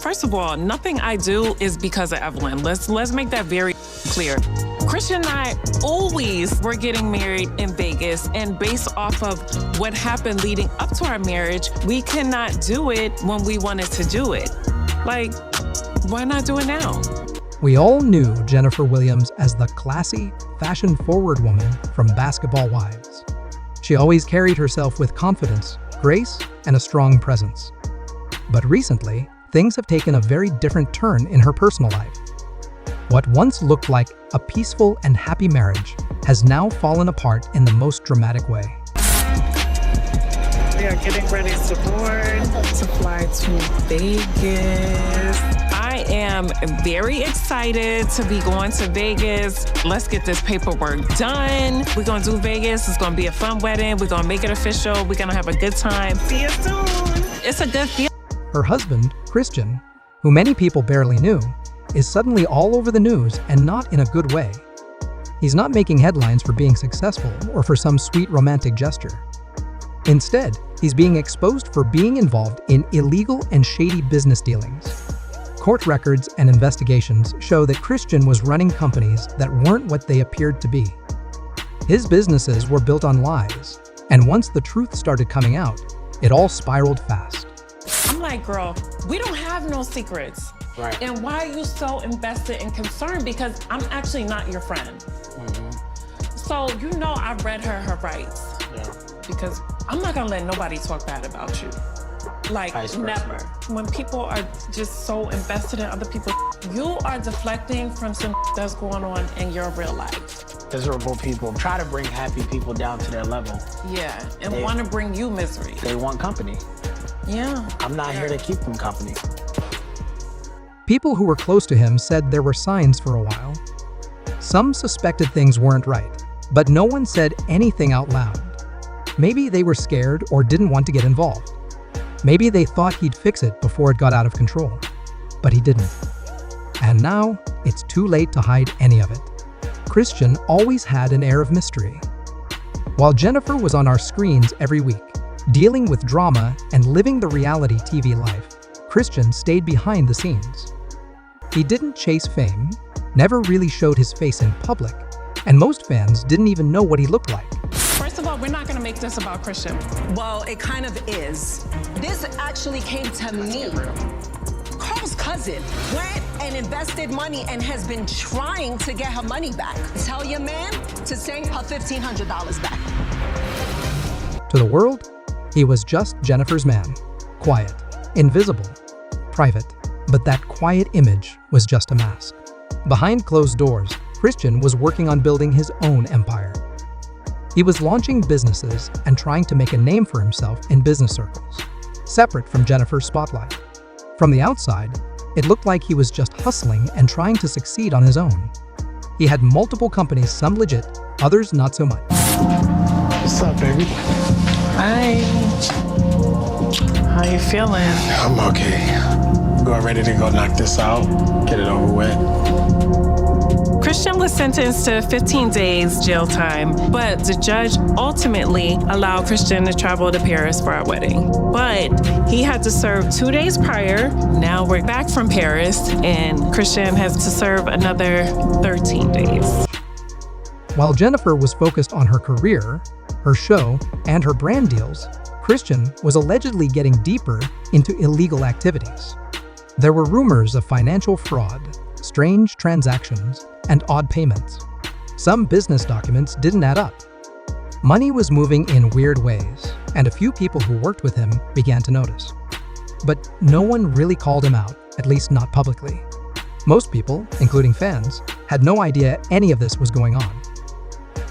First of all, nothing I do is because of Evelyn. Let's make that very clear. Christian and I always were getting married in Vegas, and based off of what happened leading up to our marriage, we cannot do it when we wanted to do it. Like, why not do it now? We all knew Jennifer Williams as the classy, fashion-forward woman from Basketball Wives. She always carried herself with confidence, grace, and a strong presence. But recently, things have taken a very different turn in her personal life. What once looked like a peaceful and happy marriage has now fallen apart in the most dramatic way. We are getting ready to board to fly to Vegas. I am very excited to be going to Vegas. Let's get this paperwork done. We're gonna do Vegas. It's gonna be a fun wedding. We're gonna make it official. We're gonna have a good time. See you soon. It's a good feeling. Her husband, Christian, who many people barely knew, is suddenly all over the news, and not in a good way. He's not making headlines for being successful or for some sweet romantic gesture. Instead, he's being exposed for being involved in illegal and shady business dealings. Court records and investigations show that Christian was running companies that weren't what they appeared to be. His businesses were built on lies, and once the truth started coming out, it all spiraled fast. I'm like, girl, we don't have no secrets. Right. And why are you so invested and concerned? Because I'm actually not your friend. So, you know, I read her rights. Yeah. Because I'm not gonna let nobody talk bad about you. Like, Vice versa. never. When people are just so invested in other people, you are deflecting from some that's going on in your real life. Miserable people try to bring happy people down to their level. Yeah, and want to bring you misery. They want company. Yeah. I'm not here to keep them company. People who were close to him said there were signs for a while. Some suspected things weren't right, but no one said anything out loud. Maybe they were scared or didn't want to get involved. Maybe they thought he'd fix it before it got out of control, but he didn't. And now, it's too late to hide any of it. Christian always had an air of mystery. While Jennifer was on our screens every week, dealing with drama and living the reality TV life, Christian stayed behind the scenes. He didn't chase fame, never really showed his face in public, and most fans didn't even know what he looked like. First of all, we're not gonna make this about Christian. Well, it kind of is. This actually came to me. Carl's cousin went and invested money and has been trying to get her money back. Tell your man to send her $1,500 back. To the world, he was just Jennifer's man. Quiet, invisible, private. But that quiet image was just a mask. Behind closed doors, Christian was working on building his own empire. He was launching businesses and trying to make a name for himself in business circles, separate from Jennifer's spotlight. From the outside, it looked like he was just hustling and trying to succeed on his own. He had multiple companies, some legit, others not so much. What's up, baby? Hi. How you feeling? I'm okay. Going ready to go knock this out, get it over with. Christian was sentenced to 15 days jail time, but the judge ultimately allowed Christian to travel to Paris for our wedding. But he had to serve 2 days prior. Now we're back from Paris, and Christian has to serve another 13 days. While Jennifer was focused on her career, her show, and her brand deals, Christian was allegedly getting deeper into illegal activities. There were rumors of financial fraud, strange transactions, and odd payments. Some business documents didn't add up. Money was moving in weird ways, and a few people who worked with him began to notice. But no one really called him out, at least not publicly. Most people, including fans, had no idea any of this was going on.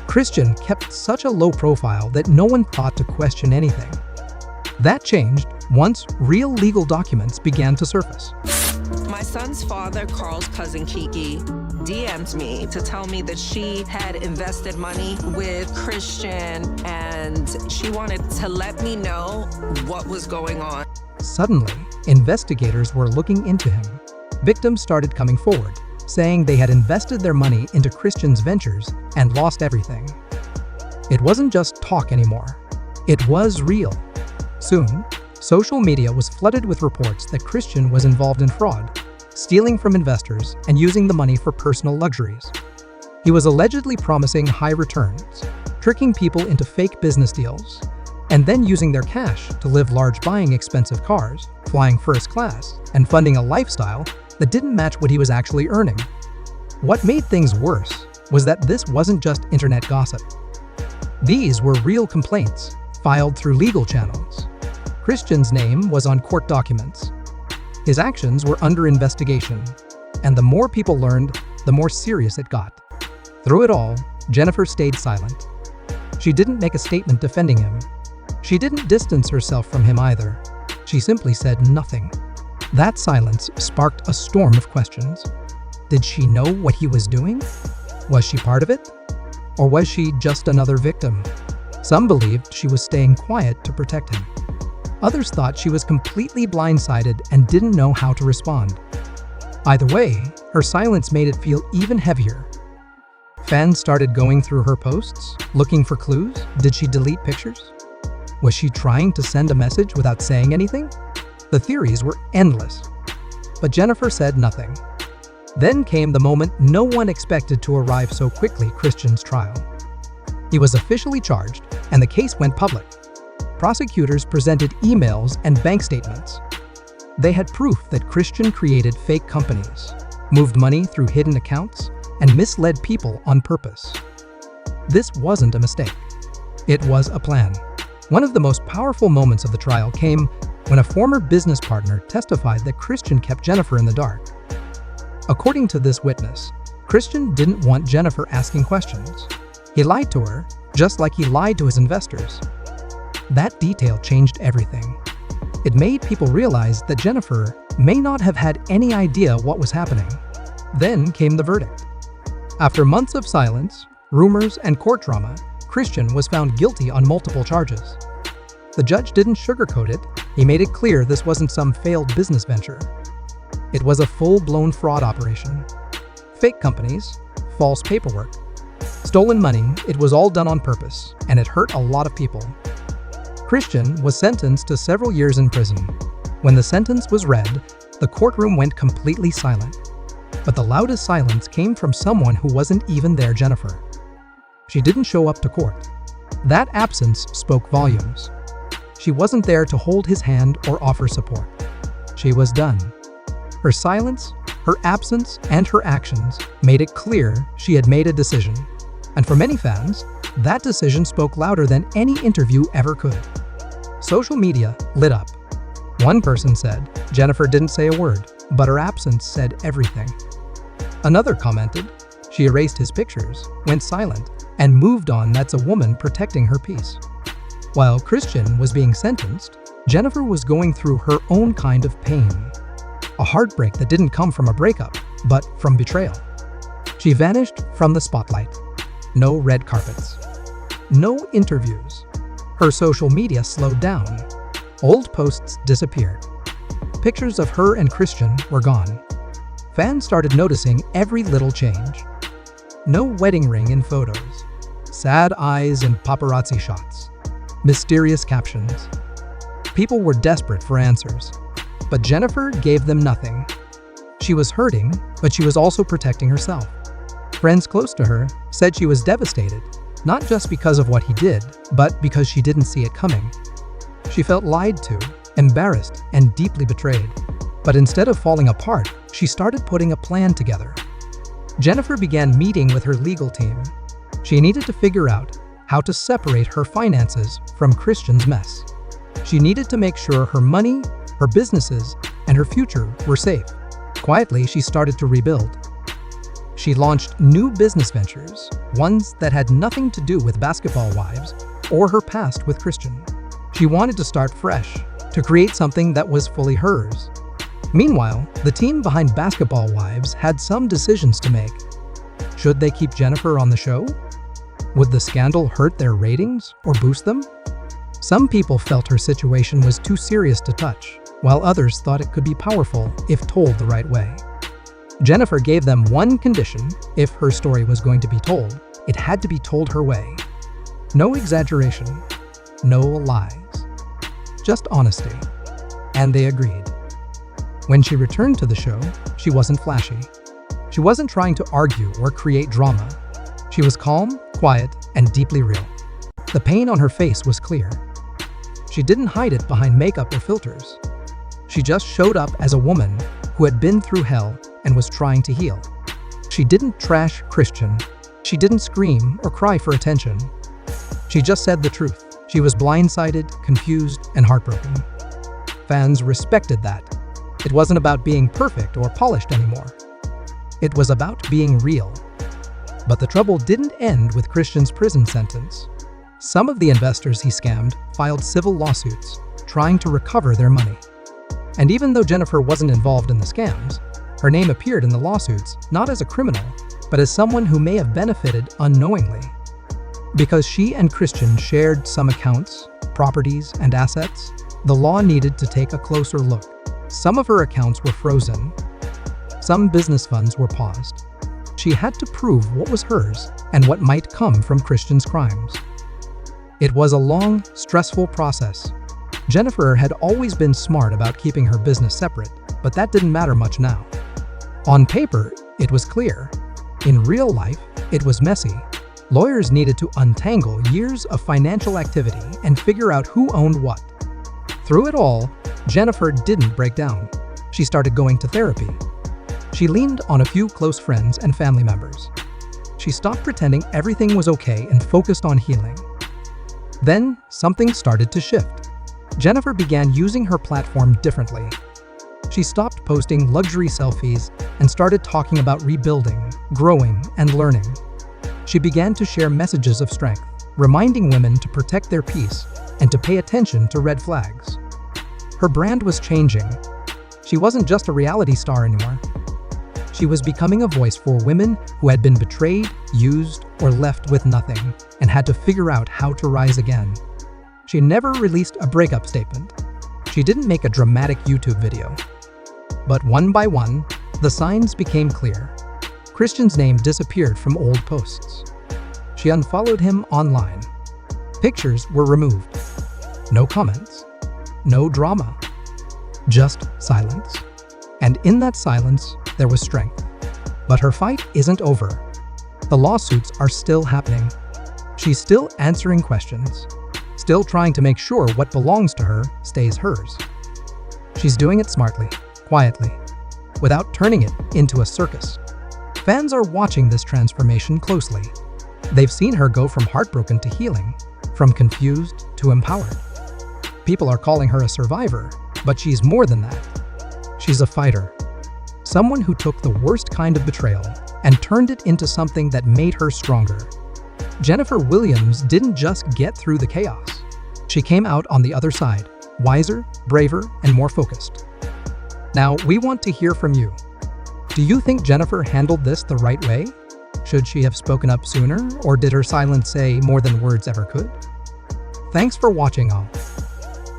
Christian kept such a low profile that no one thought to question anything. That changed once real legal documents began to surface. My son's father, Carl's cousin Kiki, DM'd me to tell me that she had invested money with Christian and she wanted to let me know what was going on. Suddenly, investigators were looking into him. Victims started coming forward, saying they had invested their money into Christian's ventures and lost everything. It wasn't just talk anymore. It was real. Soon, Social media was flooded with reports that Christian was involved in fraud, stealing from investors and using the money for personal luxuries. He was allegedly promising high returns, tricking people into fake business deals, and then using their cash to live large, buying expensive cars, flying first class, and funding a lifestyle that didn't match what he was actually earning. What made things worse was that this wasn't just internet gossip. These were real complaints, filed through legal channels. Christian's name was on court documents. His actions were under investigation, and the more people learned, the more serious it got. Through it all, Jennifer stayed silent. She didn't make a statement defending him. She didn't distance herself from him either. She simply said nothing. That silence sparked a storm of questions. Did she know what he was doing? Was she part of it? Or was she just another victim? Some believed she was staying quiet to protect him. Others thought she was completely blindsided and didn't know how to respond. Either way, her silence made it feel even heavier. Fans started going through her posts, looking for clues. Did she delete pictures? Was she trying to send a message without saying anything? The theories were endless. But Jennifer said nothing. Then came the moment no one expected to arrive so quickly: Christian's trial. He was officially charged, and the case went public. Prosecutors presented emails and bank statements. They had proof that Christian created fake companies, moved money through hidden accounts, and misled people on purpose. This wasn't a mistake. It was a plan. One of the most powerful moments of the trial came when a former business partner testified that Christian kept Jennifer in the dark. According to this witness, Christian didn't want Jennifer asking questions. He lied to her, just like he lied to his investors. That detail changed everything. It made people realize that Jennifer may not have had any idea what was happening. Then came the verdict. After months of silence, rumors, and court drama, Christian was found guilty on multiple charges. The judge didn't sugarcoat it. He made it clear this wasn't some failed business venture. It was a full-blown fraud operation. Fake companies, false paperwork, stolen money. It was all done on purpose, and it hurt a lot of people. Christian was sentenced to several years in prison. When the sentence was read, the courtroom went completely silent. But the loudest silence came from someone who wasn't even there: Jennifer. She didn't show up to court. That absence spoke volumes. She wasn't there to hold his hand or offer support. She was done. Her silence, her absence, and her actions made it clear she had made a decision. And for many fans, that decision spoke louder than any interview ever could. Social media lit up. One person said, "Jennifer didn't say a word, but her absence said everything." Another commented, "She erased his pictures, went silent, and moved on. That's a woman protecting her peace." While Christian was being sentenced, Jennifer was going through her own kind of pain. A heartbreak that didn't come from a breakup, but from betrayal. She vanished from the spotlight. No red carpets. No interviews. Her social media slowed down. Old posts disappeared. Pictures of her and Christian were gone. Fans started noticing every little change. No wedding ring in photos. Sad eyes in paparazzi shots. Mysterious captions. People were desperate for answers, but Jennifer gave them nothing. She was hurting, but she was also protecting herself. Friends close to her said she was devastated, not just because of what he did, but because she didn't see it coming. She felt lied to, embarrassed, and deeply betrayed. But instead of falling apart, she started putting a plan together. Jennifer began meeting with her legal team. She needed to figure out how to separate her finances from Christian's mess. She needed to make sure her money, her businesses, and her future were safe. Quietly, she started to rebuild. She launched new business ventures, ones that had nothing to do with Basketball Wives or her past with Christian. She wanted to start fresh, to create something that was fully hers. Meanwhile, the team behind Basketball Wives had some decisions to make. Should they keep Jennifer on the show? Would the scandal hurt their ratings or boost them? Some people felt her situation was too serious to touch, while others thought it could be powerful if told the right way. Jennifer gave them one condition: if her story was going to be told, it had to be told her way. No exaggeration, no lies, just honesty. and they agreed. When she returned to the show, she wasn't flashy. She wasn't trying to argue or create drama. She was calm, quiet, and deeply real. The pain on her face was clear. She didn't hide it behind makeup or filters. She just showed up as a woman who had been through hell and was trying to heal. She didn't trash Christian. She didn't scream or cry for attention. She just said the truth. She was blindsided, confused, and heartbroken. Fans respected that. It wasn't about being perfect or polished anymore. It was about being real. But the trouble didn't end with Christian's prison sentence. Some of the investors he scammed filed civil lawsuits, trying to recover their money. And even though Jennifer wasn't involved in the scams, her name appeared in the lawsuits not as a criminal, but as someone who may have benefited unknowingly. Because she and Christian shared some accounts, properties, and assets, the law needed to take a closer look. Some of her accounts were frozen. Some business funds were paused. She had to prove what was hers and what might come from Christian's crimes. It was a long, stressful process. Jennifer had always been smart about keeping her business separate, but that didn't matter much now. On paper, it was clear. In real life, it was messy. Lawyers needed to untangle years of financial activity and figure out who owned what. Through it all, Jennifer didn't break down. She started going to therapy. She leaned on a few close friends and family members. She stopped pretending everything was okay and focused on healing. Then, something started to shift. Jennifer began using her platform differently. She stopped posting luxury selfies and started talking about rebuilding, growing, and learning. She began to share messages of strength, reminding women to protect their peace and to pay attention to red flags. Her brand was changing. She wasn't just a reality star anymore. She was becoming a voice for women who had been betrayed, used, or left with nothing, and had to figure out how to rise again. She never released a breakup statement. She didn't make a dramatic YouTube video. But one by one, the signs became clear. Christian's name disappeared from old posts. She unfollowed him online. Pictures were removed. No comments. No drama. Just silence. And in that silence, there was strength. But her fight isn't over. The lawsuits are still happening. She's still answering questions, still trying to make sure what belongs to her stays hers. She's doing it smartly, quietly, without turning it into a circus. Fans are watching this transformation closely. They've seen her go from heartbroken to healing, from confused to empowered. People are calling her a survivor, but she's more than that. She's a fighter. Someone who took the worst kind of betrayal and turned it into something that made her stronger. Jennifer Williams didn't just get through the chaos. She came out on the other side, wiser, braver, and more focused. Now, we want to hear from you. Do you think Jennifer handled this the right way? Should she have spoken up sooner, or did her silence say more than words ever could? Thanks for watching all.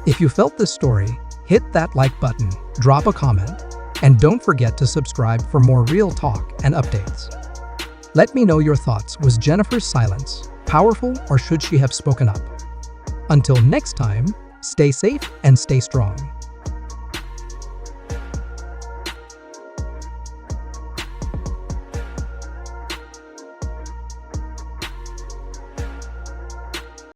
If you felt this story, hit that like button, drop a comment, and don't forget to subscribe for more real talk and updates. Let me know your thoughts. Was Jennifer's silence powerful, or should she have spoken up? Until next time, stay safe and stay strong.